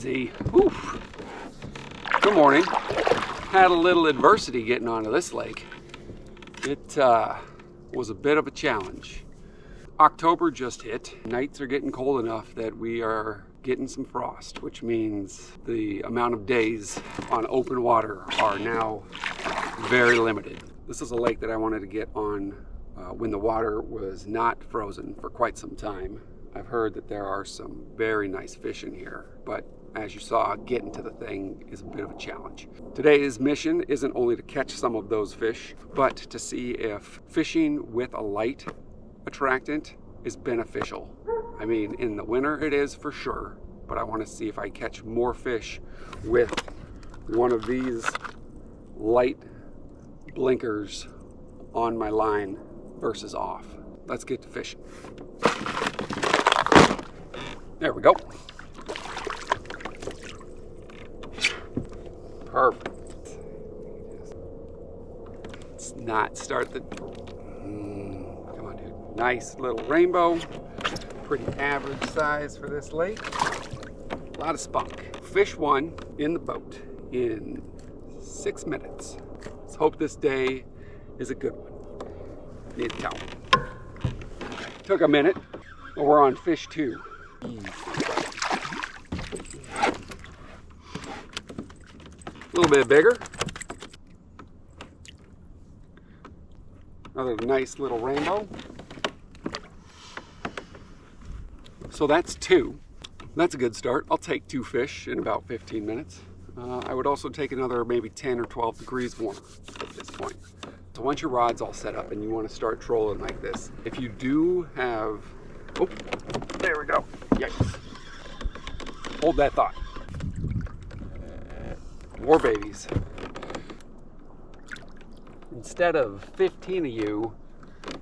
Z. Oof. Good morning. Had a little adversity getting onto this lake. It was a bit of a challenge. October just hit. Nights are getting cold enough that we are getting some frost, which means the amount of days on open water are now very limited. This is a lake that I wanted to get on when the water was not frozen for quite some time. I've heard that there are some very nice fish in here, but as you saw, getting to the thing is a bit of a challenge. Today's mission isn't only to catch some of those fish, but to see if fishing with a light attractant is beneficial. I mean, in the winter it is for sure, but I want to see if I catch more fish with one of these light blinkers on my line versus off. Let's get to fishing. There we go. Perfect. Let's not start the... Come on, dude. Nice little rainbow. Pretty average size for this lake. A lot of spunk. Fish one in the boat in 6 minutes. Let's hope this day is a good one. Need a towel. Took a minute, but we're on fish two. A little bit bigger. Another nice little rainbow. So that's two. That's a good start. I'll take 2 fish in about 15 minutes. I would also take another maybe 10 or 12 degrees warmer at this point. So once your rod's all set up and you want to start trolling like this, if you do have, oh, there we go. Yikes. Hold that thought. More babies. Instead of 15 of you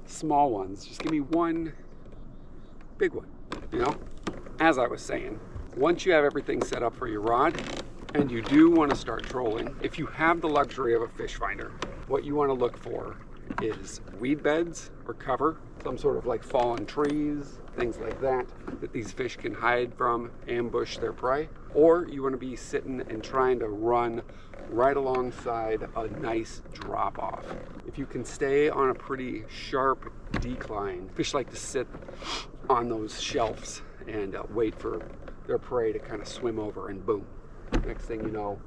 small ones, just give me one big one, you know? As I was saying, once you have everything set up for your rod and you do want to start trolling, if you have the luxury of a fish finder, what you want to look for is weed beds or cover, some sort of like fallen trees, things like that, that these fish can hide from, ambush their prey. Or you want to be sitting and trying to run right alongside a nice drop off. If you can stay on a pretty sharp decline, fish like to sit on those shelves and wait for their prey to kind of swim over, and boom. Next thing you know,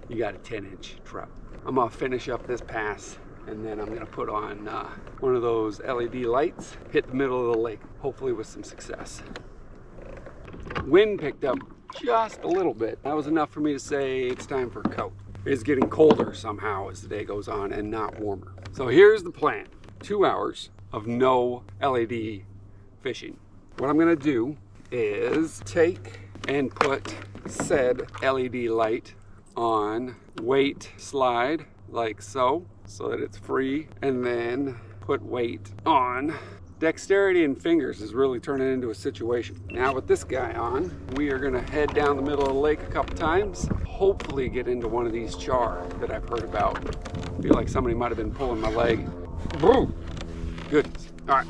you got a 10-inch trout. I'm gonna finish up this pass and then I'm gonna put on one of those LED lights, hit the middle of the lake, hopefully with some success. Wind picked up just a little bit. That was enough for me to say it's time for a coat. It's getting colder somehow as the day goes on and not warmer. So here's the plan. 2 hours of no LED fishing. What I'm gonna do is take and put said LED light on weight slide like so that it's free, and then put weight on. Dexterity and fingers is really turning into a situation. Now with this guy on, we are gonna head down the middle of the lake a couple times, hopefully get into one of these char that I've heard about. I feel like somebody might have been pulling my leg. Boom! Goodness. All right,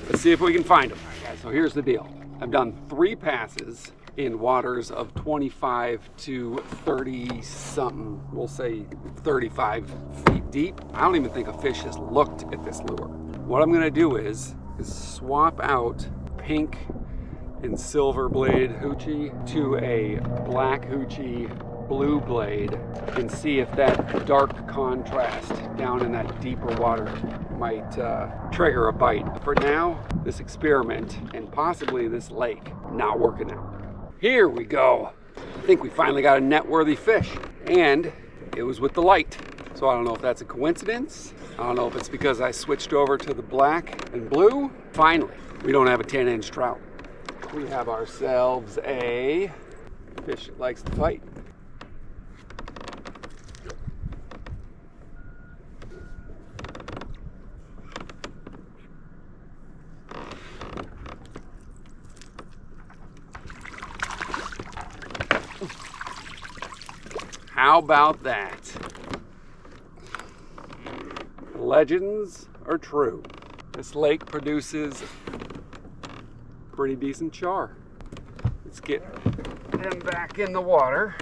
let's see if we can find them. All right, guys, so here's the deal. I've done 3 passes in waters of 25 to 30 something, we'll say 35 feet deep. I don't even think a fish has looked at this lure. What I'm gonna do is swap out pink and silver blade hoochie to a black hoochie blue blade and see if that dark contrast down in that deeper water might trigger a bite. For now, this experiment and possibly this lake not working out. Here we go. I think we finally got a net-worthy fish, and it was with the light. So I don't know if that's a coincidence. I don't know if it's because I switched over to the black and blue. Finally, we don't have a 10-inch trout. We have ourselves a fish that likes to fight. How about that? Legends are true. This lake produces pretty decent char. Let's get him back in the water.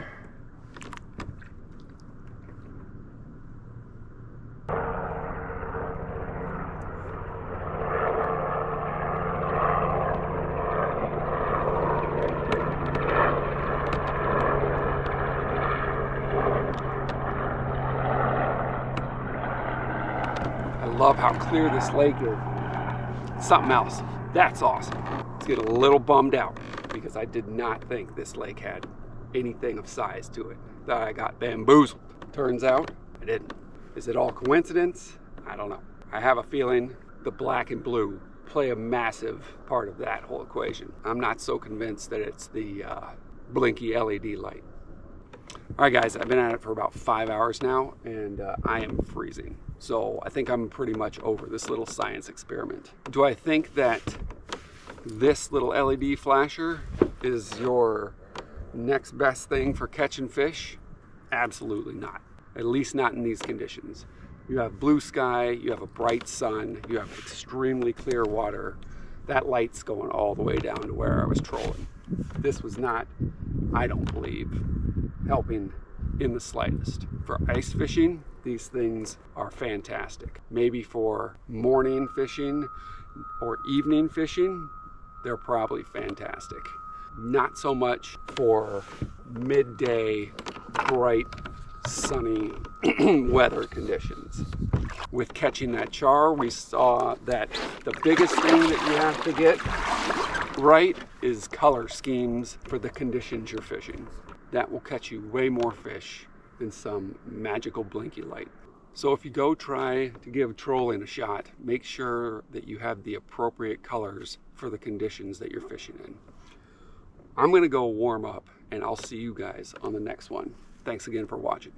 I love how clear this lake is. Something else. That's awesome. Let's get a little bummed out because I did not think this lake had anything of size to it. Thought I got bamboozled. Turns out I didn't. Is it all coincidence? I don't know. I have a feeling the black and blue play a massive part of that whole equation. I'm not so convinced that it's the blinky LED light. All right, guys, I've been at it for about 5 hours now, and I am freezing. So I think I'm pretty much over this little science experiment. Do I think that this little LED flasher is your next best thing for catching fish? Absolutely not. At least not in these conditions. You have blue sky, you have a bright sun, you have extremely clear water. That light's going all the way down to where I was trolling. This was not, I don't believe, helping in the slightest. For ice fishing, these things are fantastic. Maybe for morning fishing or evening fishing, they're probably fantastic. Not so much for midday, bright, sunny weather conditions. With catching that char, we saw that the biggest thing that you have to get right is color schemes for the conditions you're fishing. That will catch you way more fish than some magical blinky light. So if you go try to give trolling a shot, make sure that you have the appropriate colors for the conditions that you're fishing in. I'm gonna go warm up and I'll see you guys on the next one. Thanks again for watching.